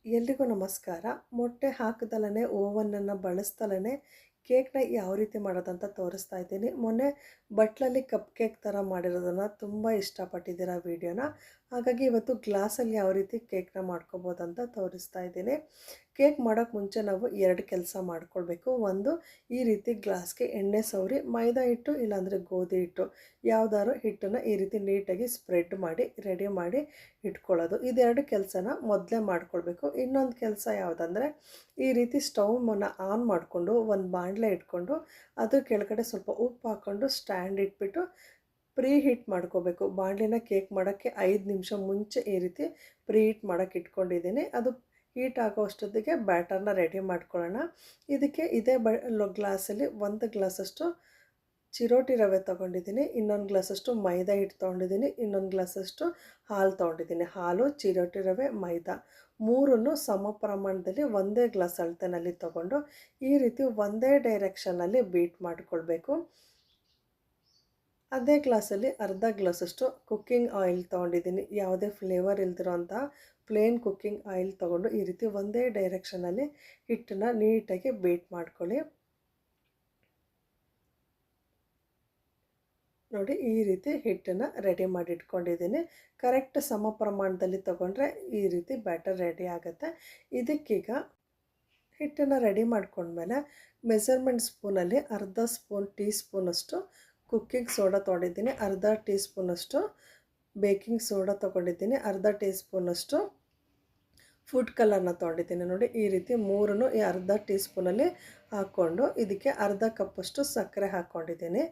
ಎಲ್ರಿಗೂ ನಮಸ್ಕಾರ. ಮೊಟ್ಟೆ ಹಾಕದಲೇ ಓವನನ್ನು ಬಳಸ್ದಲೇ ಕೇಕ್ನ ಯಾವ ರೀತಿ ಮಾಡೋದಂತ ತೋರಿಸ್ತಾ ಇದ್ದೀನಿ. ಮೊನ್ನೆ ಬಟ್ಲಲ್ಲಿ ಕಪ್ ಕೇಕ್ ಥರ ಮಾಡಿರೋದನ್ನು ತುಂಬ ಇಷ್ಟಪಟ್ಟಿದ್ದೀರಾ ವೀಡಿಯೋನ. ಹಾಗಾಗಿ ಇವತ್ತು ಗ್ಲಾಸಲ್ಲಿ ಯಾವ ರೀತಿ ಕೇಕ್ನ ಮಾಡ್ಕೋಬೋದಂತ ತೋರಿಸ್ತಾ ಇದ್ದೀನಿ. ಕೇಕ್ ಮಾಡೋಕ್ಕೆ ಮುಂಚೆ ನಾವು ಎರಡು ಕೆಲಸ ಮಾಡ್ಕೊಳ್ಬೇಕು. ಒಂದು, ಈ ರೀತಿ ಗ್ಲಾಸ್ಗೆ ಎಣ್ಣೆ ಸವರಿ ಮೈದಾ ಹಿಟ್ಟು ಇಲ್ಲಾಂದರೆ ಗೋಧಿ ಹಿಟ್ಟು ಯಾವುದಾದ್ರು ಹಿಟ್ಟನ್ನು ಈ ರೀತಿ ನೀಟಾಗಿ ಸ್ಪ್ರೆಡ್ ಮಾಡಿ ರೆಡಿ ಮಾಡಿ ಇಟ್ಕೊಳ್ಳೋದು. ಇದೆರಡು ಕೆಲಸನ ಮೊದಲೇ ಮಾಡ್ಕೊಳ್ಬೇಕು. ಇನ್ನೊಂದು ಕೆಲಸ ಯಾವುದಂದರೆ, ಈ ರೀತಿ ಸ್ಟವ್ನ ಆನ್ ಮಾಡಿಕೊಂಡು ಒಂದು ಬಾಣಲೆ ಇಟ್ಕೊಂಡು ಅದ್ರ ಕೆಳಗಡೆ ಸ್ವಲ್ಪ ಉಪ್ಪು ಹಾಕ್ಕೊಂಡು ಸ್ಟ್ಯಾಂಡ್ ಇಟ್ಬಿಟ್ಟು ಪ್ರೀ ಹೀಟ್ ಮಾಡ್ಕೋಬೇಕು. ಬಾಣಲೆನ ಕೇಕ್ ಮಾಡೋಕ್ಕೆ 5 ನಿಮಿಷ ಮುಂಚೆ ಈ ರೀತಿ ಪ್ರೀ ಹೀಟ್ ಮಾಡೋಕ್ಕೆ ಇಟ್ಕೊಂಡಿದ್ದೀನಿ. ಅದು ಹೀಟ್ ಆಗೋ ಅಷ್ಟೊತ್ತಿಗೆ ಬ್ಯಾಟರ್ನ ರೆಡಿ ಮಾಡ್ಕೊಳ್ಳೋಣ. ಇದಕ್ಕೆ ಇದೇ ಗ್ಲಾಸಲ್ಲಿ 1 ಗ್ಲಾಸಷ್ಟು ಚಿರೋಟಿ ರವೆ ತೊಗೊಂಡಿದ್ದೀನಿ, ಇನ್ನೊಂದು ಗ್ಲಾಸಷ್ಟು ಮೈದಾ ಹಿಟ್ಟು ತೊಗೊಂಡಿದ್ದೀನಿ, ಇನ್ನೊಂದು ಗ್ಲಾಸಷ್ಟು ಹಾಲು ತೊಗೊಂಡಿದ್ದೀನಿ. ಹಾಲು, ಚಿರೋಟಿ ರವೆ, ಮೈದಾ ಮೂರನ್ನು ಸಮ ಪ್ರಮಾಣದಲ್ಲಿ ಒಂದೇ ಗ್ಲಾಸ್ ಅಳತೆನಲ್ಲಿ ತೊಗೊಂಡು ಈ ರೀತಿ ಒಂದೇ ಡೈರೆಕ್ಷನಲ್ಲಿ ಬೀಟ್ ಮಾಡಿಕೊಳ್ಬೇಕು. ಅದೇ ಗ್ಲಾಸಲ್ಲಿ ಅರ್ಧ ಗ್ಲಾಸಷ್ಟು ಕುಕ್ಕಿಂಗ್ ಆಯಿಲ್ ತೊಗೊಂಡಿದ್ದೀನಿ. ಯಾವುದೇ ಫ್ಲೇವರ್ ಇಲ್ದಿರೋ ಅಂಥ ಪ್ಲೇನ್ ಕುಕ್ಕಿಂಗ್ ಆಯಿಲ್ ತೊಗೊಂಡು ಈ ರೀತಿ ಒಂದೇ ಡೈರೆಕ್ಷನಲ್ಲಿ ಹಿಟ್ಟನ್ನು ನೀಟಾಗಿ ಬೀಟ್ ಮಾಡ್ಕೊಳ್ಳಿ. ನೋಡಿ, ಈ ರೀತಿ ಹಿಟ್ಟನ್ನು ರೆಡಿ ಮಾಡಿ ಇಟ್ಕೊಂಡಿದ್ದೀನಿ. ಕರೆಕ್ಟ್ ಸಮ ಪ್ರಮಾಣದಲ್ಲಿ ತೊಗೊಂಡ್ರೆ ಈ ರೀತಿ ಬ್ಯಾಟರ್ ರೆಡಿ ಆಗುತ್ತೆ. ಇದಕ್ಕೀಗ ಹಿಟ್ಟನ್ನು ರೆಡಿ ಮಾಡ್ಕೊಂಡ್ಮೇಲೆ ಮೆಸರ್ಮೆಂಟ್ ಸ್ಪೂನಲ್ಲಿ ಅರ್ಧ ಟೀ ಸ್ಪೂನಷ್ಟು ಕುಕ್ಕಿಂಗ್ ಸೋಡಾ ತೊಗೊಂಡಿದ್ದೀನಿ, ಅರ್ಧ ಟೀ ಸ್ಪೂನಷ್ಟು ಬೇಕಿಂಗ್ ಸೋಡಾ ತೊಗೊಂಡಿದ್ದೀನಿ, ಅರ್ಧ ಟೀ ಸ್ಪೂನಷ್ಟು ಫುಡ್ ಕಲರ್ನ ತೊಗೊಂಡಿದ್ದೀನಿ. ನೋಡಿ, ಈ ರೀತಿ ಮೂರನ್ನು ಈ ಅರ್ಧ ಟೀ ಸ್ಪೂನಲ್ಲಿ ಹಾಕ್ಕೊಂಡು ಇದಕ್ಕೆ ಅರ್ಧ ಕಪ್ಪಷ್ಟು ಸಕ್ಕರೆ ಹಾಕ್ಕೊಂಡಿದ್ದೀನಿ.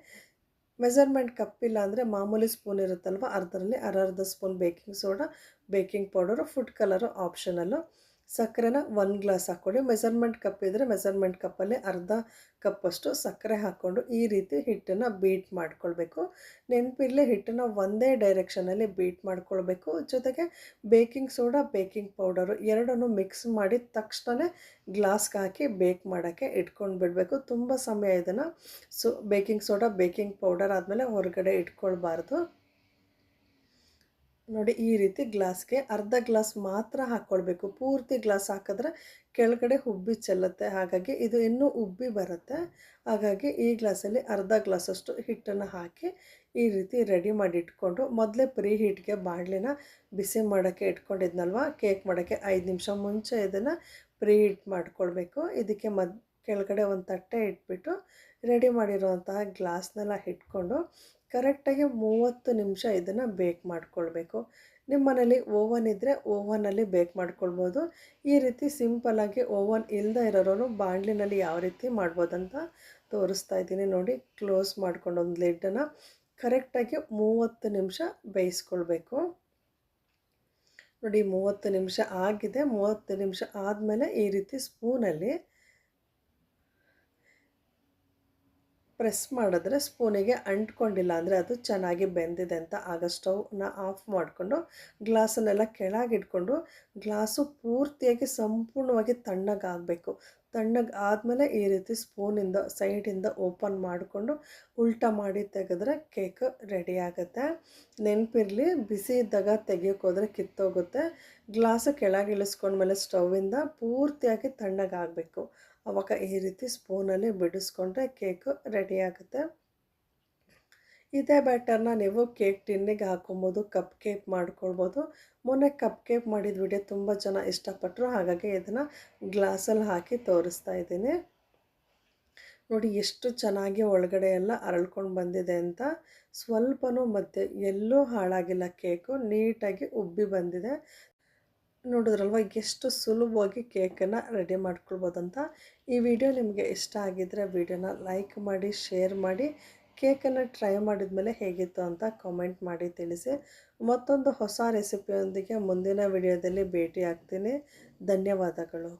ಮೆಜರ್ಮೆಂಟ್ ಕಪ್ ಇಲ್ಲ ಅಂದರೆ ಮಾಮೂಲಿ ಸ್ಪೂನ್ ಇರುತ್ತಲ್ವ, ಅರ್ಧರಲ್ಲಿ ಅರ್ಧ spoon baking soda, baking powder, food colour optional. ಸಕ್ಕರೆನ 1 ಗ್ಲಾಸ್ ಹಾಕ್ಕೊಳ್ಳಿ. ಮೆಜರ್ಮೆಂಟ್ ಕಪ್ ಇದ್ದರೆ ಮೆಜರ್ಮೆಂಟ್ ಕಪ್ಪಲ್ಲಿ ಅರ್ಧ ಕಪ್ಪಷ್ಟು ಸಕ್ಕರೆ ಹಾಕ್ಕೊಂಡು ಈ ರೀತಿ ಹಿಟ್ಟನ್ನು ಬೀಟ್ ಮಾಡ್ಕೊಳ್ಬೇಕು. ನೆನಪಿರಲಿ, ಹಿಟ್ಟನ್ನು ಒಂದೇ ಡೈರೆಕ್ಷನಲ್ಲಿ ಬೀಟ್ ಮಾಡ್ಕೊಳ್ಬೇಕು. ಜೊತೆಗೆ ಬೇಕಿಂಗ್ ಸೋಡಾ, ಬೇಕಿಂಗ್ ಪೌಡರು ಎರಡನ್ನೂ ಮಿಕ್ಸ್ ಮಾಡಿ ತಕ್ಷಣ ಗ್ಲಾಸ್ಗೆ ಹಾಕಿ ಬೇಕ್ ಮಾಡೋಕ್ಕೆ ಇಟ್ಕೊಂಡು ಬಿಡಬೇಕು. ತುಂಬ ಸಮಯ ಇದನ್ನು ಬೇಕಿಂಗ್ ಸೋಡಾ, ಬೇಕಿಂಗ್ ಪೌಡರ್ ಆದಮೇಲೆ ಹೊರಗಡೆ ಇಟ್ಕೊಳ್ಬಾರ್ದು. ನೋಡಿ, ಈ ರೀತಿ ಗ್ಲಾಸ್ಗೆ ಅರ್ಧ ಗ್ಲಾಸ್ ಮಾತ್ರ ಹಾಕ್ಕೊಳ್ಬೇಕು. ಪೂರ್ತಿ ಗ್ಲಾಸ್ ಹಾಕಿದ್ರೆ ಕೆಳಗಡೆ ಉಬ್ಬಿ ಚೆಲ್ಲುತ್ತೆ, ಹಾಗಾಗಿ ಇದು ಇನ್ನೂ ಉಬ್ಬಿ ಬರುತ್ತೆ. ಹಾಗಾಗಿ ಈ ಗ್ಲಾಸಲ್ಲಿ ಅರ್ಧ ಗ್ಲಾಸಷ್ಟು ಹಿಟ್ಟನ್ನು ಹಾಕಿ ಈ ರೀತಿ ರೆಡಿ ಮಾಡಿ ಇಟ್ಕೊಂಡು ಮೊದಲೇ ಪ್ರೀ ಹೀಟ್ಗೆ ಬಾಣಲಿನ ಬಿಸಿ ಮಾಡೋಕ್ಕೆ ಇಟ್ಕೊಂಡಿದ್ನಲ್ವ, ಕೇಕ್ ಮಾಡೋಕ್ಕೆ 5 ನಿಮಿಷ ಮುಂಚೆ ಇದನ್ನು ಪ್ರೀ ಹೀಟ್ ಮಾಡ್ಕೊಳ್ಬೇಕು. ಇದಕ್ಕೆ ಕೆಳಗಡೆ ಒಂದು ತಟ್ಟೆ ಇಟ್ಬಿಟ್ಟು ರೆಡಿ ಮಾಡಿರೋವಂತಹ ಗ್ಲಾಸ್ನೆಲ್ಲ ಇಟ್ಕೊಂಡು ಕರೆಕ್ಟಾಗಿ 30 ನಿಮಿಷ ಇದನ್ನು ಬೇಕ್ ಮಾಡ್ಕೊಳ್ಬೇಕು. ನಿಮ್ಮ ಮನೇಲಿ ಓವನ್ ಇದ್ದರೆ ಓವನಲ್ಲಿ ಬೇಕ್ ಮಾಡ್ಕೊಳ್ಬೋದು. ಈ ರೀತಿ ಸಿಂಪಲ್ಲಾಗಿ ಓವನ್ ಇಲ್ಲದೆ ಇರೋರು ಬಾಣಲಿನಲ್ಲಿ ಯಾವ ರೀತಿ ಮಾಡ್ಬೋದಂತ ತೋರಿಸ್ತಾ ಇದ್ದೀನಿ. ನೋಡಿ, ಕ್ಲೋಸ್ ಮಾಡ್ಕೊಂಡು ಒಂದು ಲಿಡ್ಡನ್ನು ಕರೆಕ್ಟಾಗಿ 30 ನಿಮಿಷ ಬೇಯಿಸ್ಕೊಳ್ಬೇಕು. ನೋಡಿ, 30 ನಿಮಿಷ ಆಗಿದೆ. 30 ನಿಮಿಷ ಆದಮೇಲೆ ಈ ರೀತಿ ಸ್ಪೂನಲ್ಲಿ ಪ್ರೆಸ್ ಮಾಡಿದ್ರೆ ಸ್ಪೂನಿಗೆ ಅಂಟ್ಕೊಂಡಿಲ್ಲ ಅಂದರೆ ಅದು ಚೆನ್ನಾಗಿ ಬೆಂದಿದೆ ಅಂತ. ಆಗ ಸ್ಟವ್ನ ಆಫ್ ಮಾಡಿಕೊಂಡು ಗ್ಲಾಸನ್ನೆಲ್ಲ ಕೆಳಗಿಟ್ಕೊಂಡು ಗ್ಲಾಸು ಪೂರ್ತಿಯಾಗಿ ಸಂಪೂರ್ಣವಾಗಿ ತಣ್ಣಗಾಗಬೇಕು. ತಣ್ಣಗೆ ಆದಮೇಲೆ ಈ ರೀತಿ ಸ್ಪೂನಿಂದ ಸೈಡಿಂದ ಓಪನ್ ಮಾಡಿಕೊಂಡು ಉಲ್ಟಾ ಮಾಡಿ ತೆಗೆದ್ರೆ ಕೇಕ್ ರೆಡಿ ಆಗುತ್ತೆ. ನೆನಪಿರಲಿ, ಬಿಸಿ ಇದ್ದಾಗ ತೆಗಿಯೋಕ್ಕೋದ್ರೆ ಕಿತ್ತೋಗುತ್ತೆ. ಗ್ಲಾಸು ಕೆಳಗೆ ಇಳಿಸ್ಕೊಂಡ್ಮೇಲೆ ಸ್ಟವ್ವಿಂದ ಪೂರ್ತಿಯಾಗಿ ತಣ್ಣಗಾಗಬೇಕು. ಆವಾಗ ಈ ರೀತಿ ಸ್ಪೂನಲ್ಲಿ ಬಿಡಿಸ್ಕೊಂಡ್ರೆ ಕೇಕು ರೆಡಿ ಆಗುತ್ತೆ. ಇದೇ ಬ್ಯಾಟರ್ನ ನೀವು ಕೇಕ್ ಟಿನ್ನಿಗೆ ಹಾಕೊಬೋದು, ಕಪ್ ಕೇಕ್ ಮಾಡ್ಕೊಳ್ಬೋದು. ಮೊನ್ನೆ ಕಪ್ ಕೇಕ್ ಮಾಡಿದ ವಿಡಿಯೋ ತುಂಬ ಜನ ಇಷ್ಟಪಟ್ಟರು, ಹಾಗಾಗಿ ಇದನ್ನು ಗ್ಲಾಸಲ್ಲಿ ಹಾಕಿ ತೋರಿಸ್ತಾ ಇದ್ದೀನಿ. ನೋಡಿ, ಎಷ್ಟು ಚೆನ್ನಾಗಿ ಒಳಗಡೆ ಎಲ್ಲ ಅರಳ್ಕೊಂಡು ಬಂದಿದೆ ಅಂತ. ಸ್ವಲ್ಪನೂ ಮತ್ತೆ ಎಲ್ಲೂ ಹಾಳಾಗಿಲ್ಲ. ಕೇಕು ನೀಟಾಗಿ ಉಬ್ಬಿ ಬಂದಿದೆ. ನೋಡಿದ್ರಲ್ವ ಎಷ್ಟು ಸುಲಭವಾಗಿ ಕೇಕನ್ನು ರೆಡಿ ಮಾಡ್ಕೊಳ್ಬೋದಂತ. ಈ ವಿಡಿಯೋ ನಿಮಗೆ ಇಷ್ಟ ಆಗಿದ್ದರೆ ವಿಡಿಯೋನ ಲೈಕ್ ಮಾಡಿ, ಶೇರ್ ಮಾಡಿ. ಕೇಕನ್ನು ಟ್ರೈ ಮಾಡಿದ್ಮೇಲೆ ಹೇಗಿತ್ತು ಅಂತ ಕಾಮೆಂಟ್ ಮಾಡಿ ತಿಳಿಸಿ. ಮತ್ತೊಂದು ಹೊಸ ರೆಸಿಪಿಯೊಂದಿಗೆ ಮುಂದಿನ ವಿಡಿಯೋದಲ್ಲಿ ಭೇಟಿ ಆಗ್ತೀನಿ. ಧನ್ಯವಾದಗಳು.